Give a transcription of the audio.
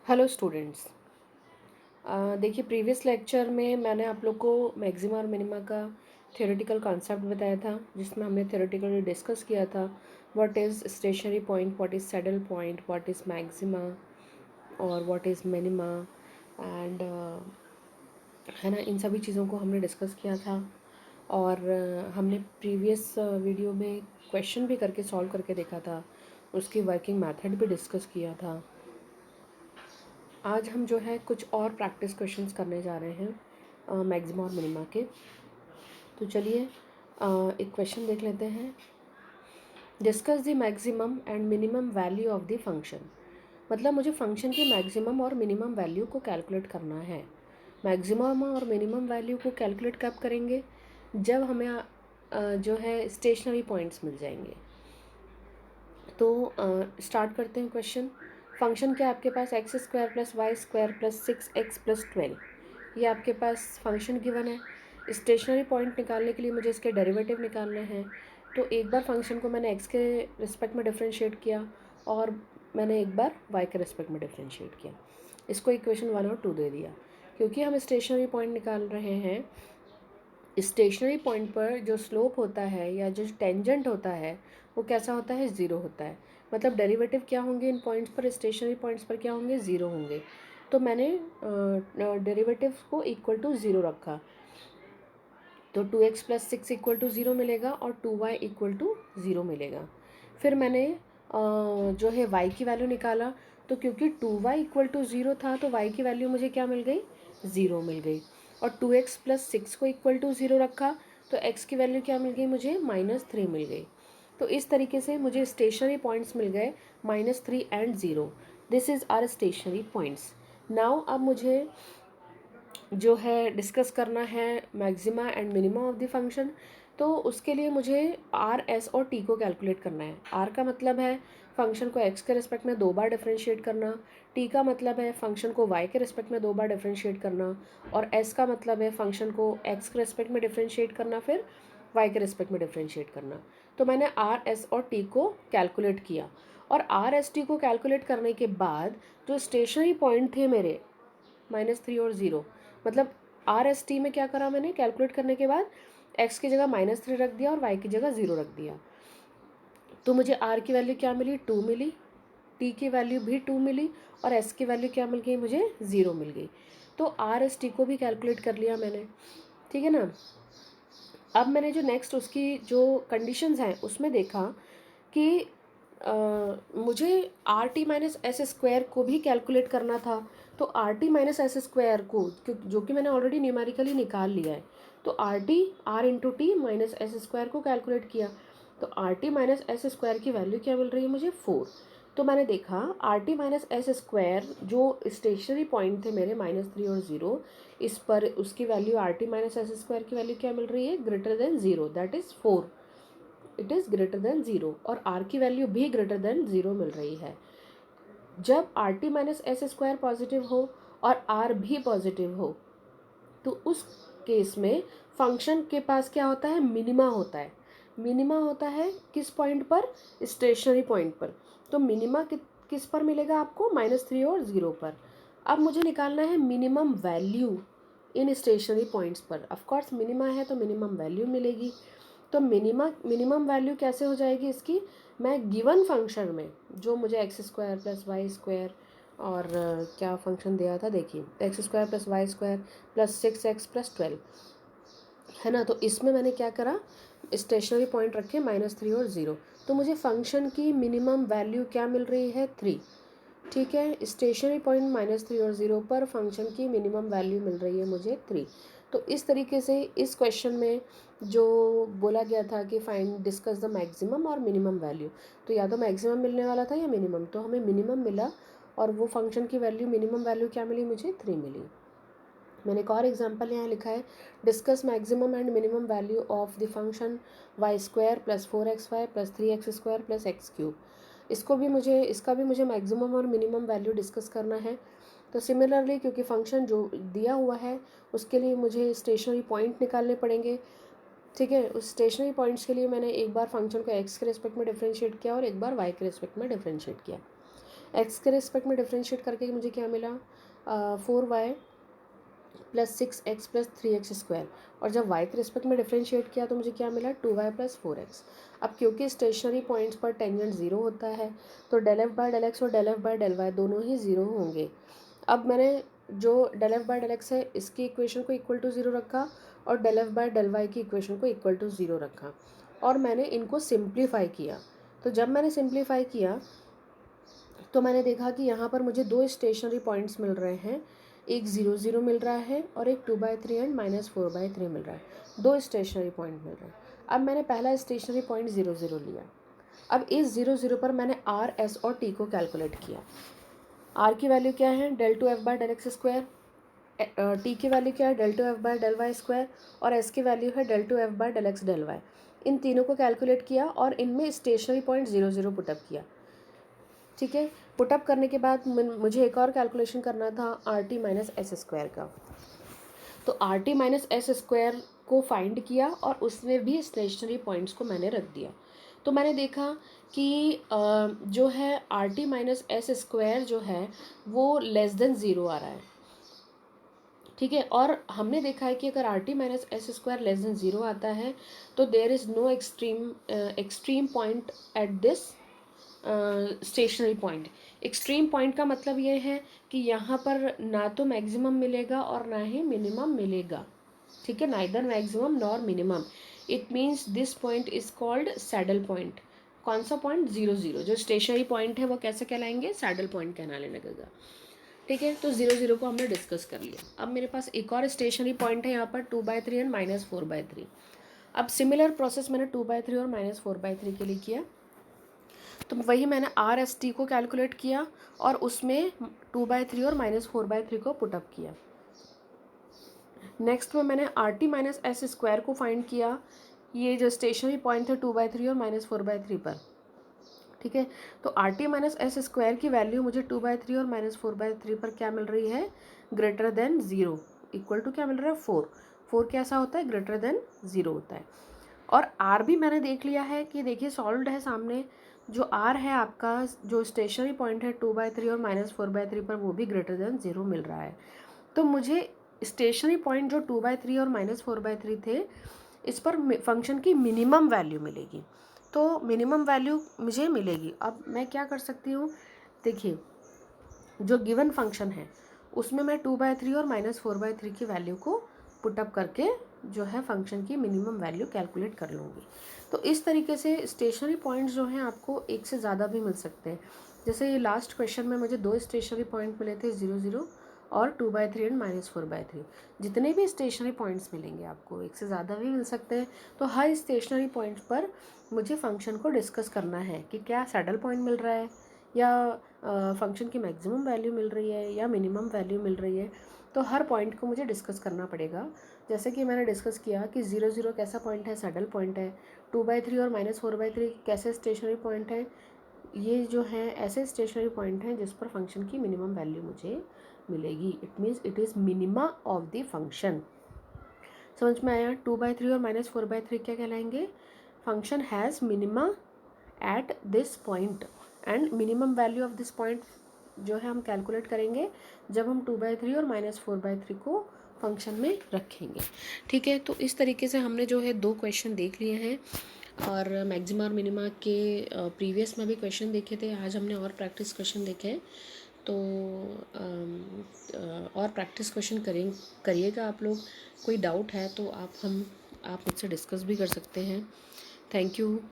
Hello students. देखिए previous lecture में मैंने आप लोग को मैक्सिमा और मिनिमा का थ्योरेटिकल कॉन्सेप्ट बताया था, जिसमें हमने थ्योरेटिकली डिस्कस किया था what is stationary point, what is saddle point, what is maxima और व्हाट इज़ मिनिमा एंड है ना। इन सभी चीज़ों को हमने डिस्कस किया था और हमने प्रीवियस वीडियो में क्वेश्चन भी करके सॉल्व करके देखा था, उसकी वर्किंग मेथड भी डिस्कस किया था। आज हम जो है कुछ और प्रैक्टिस क्वेश्चंस करने जा रहे हैं मैक्सिमा और मिनिमा के। तो चलिए एक क्वेश्चन देख लेते हैं। Discuss the maximum and minimum value of the function. मतलब मुझे फंक्शन की मैक्सिमम और मिनिमम वैल्यू को कैलकुलेट करना है। मैक्सिमम और मिनिमम वैल्यू को कैलकुलेट कब करेंगे? जब हमें जो है स्टेशनरी पॉइंट्स मिल जाएंगे। तो स्टार्ट करते हैं क्वेश्चन। फंक्शन क्या आपके पास x square plus Y square plus 6x plus 12, ये आपके पास फंक्शन गिवन है। स्टेशनरी पॉइंट निकालने के लिए मुझे इसके डेरिवेटिव निकालने हैं। तो एक बार फंक्शन को मैंने एक्स के रिस्पेक्ट में डिफ्रेंशिएट किया और मैंने एक बार वाई के रिस्पेक्ट में डिफ्रेंशिएट किया। इसको इक्वेशन 1 और 2 दे दिया। क्योंकि हम स्टेशनरी पॉइंट निकाल रहे हैं, स्टेशनरी पॉइंट पर जो स्लोप होता है या जो टेंजेंट होता है वो कैसा होता है? ज़ीरो होता है। मतलब डेरिवेटिव क्या होंगे इन पॉइंट्स पर? स्टेशनरी पॉइंट्स पर क्या होंगे? ज़ीरो होंगे। तो मैंने डेरिवेटिव को इक्वल टू ज़ीरो रखा, तो 2x plus 6 equal to zero मिलेगा और 2y इक्वल टू ज़ीरो मिलेगा। फिर मैंने जो है y की वैल्यू निकाला, तो क्योंकि 2y इक्वल टू ज़ीरो था तो y की वैल्यू मुझे क्या मिल गई? ज़ीरो मिल गई। और 2x प्लस 6 को इक्वल टू ज़ीरो रखा तो x की वैल्यू क्या मिल गई मुझे? -3 मिल गई। तो इस तरीके से मुझे स्टेशनरी पॉइंट्स मिल गए -3 and zero. This is our stationary points. Now अब मुझे जो है डिस्कस करना है maxima and minima of the function. तो उसके लिए मुझे आर, एस और टी को कैलकुलेट करना है। आर का मतलब है फंक्शन को एक्स के रिस्पेक्ट में 2 बार डिफरेंशिएट करना, टी का मतलब है फंक्शन को वाई के रिस्पेक्ट में 2 बार डिफरेंशिएट करना, और एस का मतलब है फंक्शन को एक्स के रिस्पेक्ट में डिफरेंशिएट करना फिर वाई के रिस्पेक्ट में डिफरेंशिएट करना। तो मैंने आर, एस और टी को कैलकुलेट किया और आर, एस, टी को कैलकुलेट करने के बाद जो स्टेशनरी पॉइंट थे मेरे -3 और ज़ीरो, मतलब आर, एस, टी में क्या करा मैंने कैलकुलेट करने के बाद? एक्स की जगह -3 रख दिया और वाई की जगह ज़ीरो रख दिया। तो मुझे आर की वैल्यू क्या मिली? 2 मिली, टी की वैल्यू भी 2 मिली और एस की वैल्यू क्या मिल गई मुझे? 0 मिल गई। तो आर, एस, टी को भी कैलकुलेट कर लिया मैंने, ठीक है ना। अब मैंने जो नेक्स्ट उसकी जो कंडीशंस हैं उसमें देखा कि मुझे are T minus S square को भी कैलकुलेट करना था। तो R T minus S square को जो कि मैंने ऑलरेडी न्यूमेरिकली निकाल लिया है, तो R into T minus S square को कैलकुलेट किया। तो R T minus S square की वैल्यू क्या मिल रही है मुझे? 4। तो मैंने देखा R T minus S square जो स्टेशनरी पॉइंट थे मेरे -3 और 0, इस पर उसकी value R T minus S square की वैल्यू क्या मिल रही है? Greater than 0, that is 4। It is greater than 0 और आर की वैल्यू भी ग्रेटर देन 0 मिल रही है। जब are T minus S square positive हो और आर भी पॉजिटिव हो तो उस केस में फंक्शन के पास क्या होता है? मिनिमा होता है। मिनिमा होता है किस पॉइंट पर? स्टेशनरी पॉइंट पर। तो मिनिमा किस पर मिलेगा आपको? -3 और 0 पर। अब मुझे निकालना है minimum value in stationary points पर। ऑफकोर्स मिनिमा है तो मिनिमम वैल्यू मिलेगी। तो मिनिमम वैल्यू कैसे हो जाएगी इसकी? मैं गिवन फंक्शन में जो मुझे X square plus Y square और क्या फंक्शन दिया था, देखिए X square plus Y square plus 6x plus 12 है ना। तो इसमें मैंने क्या करा? स्टेशनरी पॉइंट रखे -3 और 0। तो मुझे फंक्शन की मिनिमम वैल्यू क्या मिल रही है? 3। ठीक है, स्टेशनरी पॉइंट -3 और 0 पर फंक्शन की मिनिमम वैल्यू मिल रही है मुझे 3। तो इस तरीके से इस क्वेश्चन में जो बोला गया था कि फाइंड डिस्कस द मैक्सिमम और मिनिमम वैल्यू, तो या तो मैक्सिमम मिलने वाला था या मिनिमम, तो हमें मिनिमम मिला और वो फंक्शन की वैल्यू मिनिमम वैल्यू क्या मिली मुझे? 3 मिली। मैंने एक और एग्जांपल यहाँ लिखा है, discuss maximum and minimum value of the function Y square plus 4xy plus 3x square plus X cube. इसका भी मुझे मैक्सिमम और मिनिमम वैल्यू डिस्कस करना है। तो सिमिलरली क्योंकि फंक्शन जो दिया हुआ है उसके लिए मुझे स्टेशनरी पॉइंट निकालने पड़ेंगे, ठीक है। उस स्टेशनरी पॉइंट्स के लिए मैंने एक बार फंक्शन को एक्स के रिस्पेक्ट में डिफरेंशिएट किया और एक बार वाई के रिस्पेक्ट में डिफरेंशिएट किया। एक्स के रिस्पेक्ट में डिफ्रेंशिएट करके मुझे क्या मिला, 4y plus 6x plus 3x square, और जब y के रिस्पेक्ट में डिफ्रेंशिएट किया तो मुझे क्या मिला, 2y प्लस 4x। अब क्योंकि स्टेशनरी पॉइंट्स पर टेंजेंट ज़ीरो होता है तो del f by del x और del f by del y दोनों ही ज़ीरो होंगे। अब मैंने जो del f by del x है इसकी इक्वेशन को इक्वल टू ज़ीरो रखा और del f by del y की इक्वेशन को इक्वल टू ज़ीरो रखा और मैंने इनको सिंप्लीफाई किया। तो जब मैंने सिंप्लीफाई किया तो मैंने देखा कि यहाँ पर मुझे दो स्टेशनरी पॉइंट्स मिल रहे हैं, एक 0 0 मिल रहा है और एक 2/3 एंड -4/3 मिल रहा है। दो स्टेशनरी पॉइंट मिल रहे हैं। अब मैंने पहला स्टेशनरी पॉइंट 0 0 लिया। अब इस 0 0 पर मैंने आर, एस और टी को कैलकुलेट किया। आर की वैल्यू क्या है, del two f by del x square, t की वैल्यू क्या है, del two f by del y square, और एस की वैल्यू है del two f by del x del y. इन तीनों को कैलकुलेट किया और इनमें स्टेशनरी पॉइंट 0 0 पुटअप किया। ठीक है, पुटअप करने के बाद मुझे एक और कैलकुलेशन करना था are T minus S square का। तो R T minus S square को फाइंड किया और उसमें भी स्टेशनरी पॉइंट्स को मैंने रख दिया। तो मैंने देखा कि जो है are T minus S square जो है वो लेस देन ज़ीरो आ रहा है। ठीक है, और हमने देखा है कि अगर R T minus S square less than zero आता है तो there is no extreme point at this stationary point. Extreme point का मतलब ये है कि यहाँ पर ना तो मैक्सिमम मिलेगा और ना ही मिनिमम मिलेगा। ठीक है, neither maximum nor minimum. It means this point is called saddle point. कौन सा पॉइंट, 0 0। जो स्टेशनरी पॉइंट है वो कैसे कहलाएंगे, सैडल पॉइंट कहलाने लगेगा। ठीक है, तो 0 0 को हमने डिस्कस कर लिया। अब मेरे पास एक और स्टेशनरी पॉइंट है यहाँ पर 2/3 एंड -4/3। अब सिमिलर प्रोसेस मैंने 2/3 और -4/3 के लिए किया। तो वही मैंने आर एस टी को कैलकुलेट किया और उसमें 2/3 और -4/3 को पुटअप किया। नेक्स्ट में मैंने are T minus S square को फाइंड किया, ये जो स्टेशनरी पॉइंट है 2/3 और -4/3 पर। ठीक है, तो R T minus S square की वैल्यू मुझे 2/3 और -4/3 पर क्या मिल रही है, greater than zero, equal to क्या मिल रहा है, 4। 4 कैसा होता है, ग्रेटर देन ज़ीरो होता है। और आर भी मैंने देख लिया है कि देखिए सॉल्व्ड है सामने। जो आर है आपका, जो स्टेशनरी पॉइंट है 2/3 और -4/3 पर, वो भी ग्रेटर देन ज़ीरो मिल रहा है। तो मुझे स्टेशनरी पॉइंट जो 2/3 और -4/3 थे, इस पर फंक्शन की मिनिमम वैल्यू मिलेगी। तो मिनिमम वैल्यू मुझे मिलेगी। अब मैं क्या कर सकती हूँ, देखिए जो गिवन फंक्शन है उसमें मैं 2/3 और -4/3 की वैल्यू को पुटअप करके जो है फंक्शन की मिनिमम वैल्यू कैलकुलेट कर लूँगी। तो इस तरीके से स्टेशनरी पॉइंट्स जो हैं आपको एक से ज़्यादा भी मिल सकते हैं। जैसे ये लास्ट क्वेश्चन में मुझे दो स्टेशनरी पॉइंट मिले थे, 0 0 और 2/3 एंड -4/3। जितने भी स्टेशनरी पॉइंट्स मिलेंगे आपको एक से ज़्यादा भी मिल सकते हैं। तो हर स्टेशनरी पॉइंट पर मुझे फंक्शन को डिस्कस करना है कि क्या सैडल पॉइंट मिल रहा है या फंक्शन की मैक्सिमम वैल्यू मिल रही है या मिनिमम वैल्यू मिल रही है। तो हर पॉइंट को मुझे डिस्कस करना पड़ेगा। जैसे कि मैंने डिस्कस किया कि 0 0 कैसा पॉइंट है, सैडल पॉइंट है। 2/3 और -4/3 कैसे स्टेशनरी पॉइंट है। ये जो है ऐसे स्टेशनरी पॉइंट हैं जिस पर फंक्शन की मिनिमम वैल्यू मुझे मिलेगी। It means it is minima of the function. समझ में आया। 2/3 और -4/3 क्या कहलाएंगे, function has minima at this point and minimum value of this point जो है हम कैलकुलेट करेंगे जब हम 2/3 और -4/3 को फंक्शन में रखेंगे। ठीक है, तो इस तरीके से हमने जो है दो क्वेश्चन देख लिए हैं और मैक्सिमा और मिनिमा के प्रीवियस में भी क्वेश्चन देखे थे। आज हमने और प्रैक्टिस क्वेश्चन देखे हैं। तो और प्रैक्टिस क्वेश्चन करिएगा आप लोग। कोई डाउट है तो आप मुझसे डिस्कस भी कर सकते हैं। Thank you.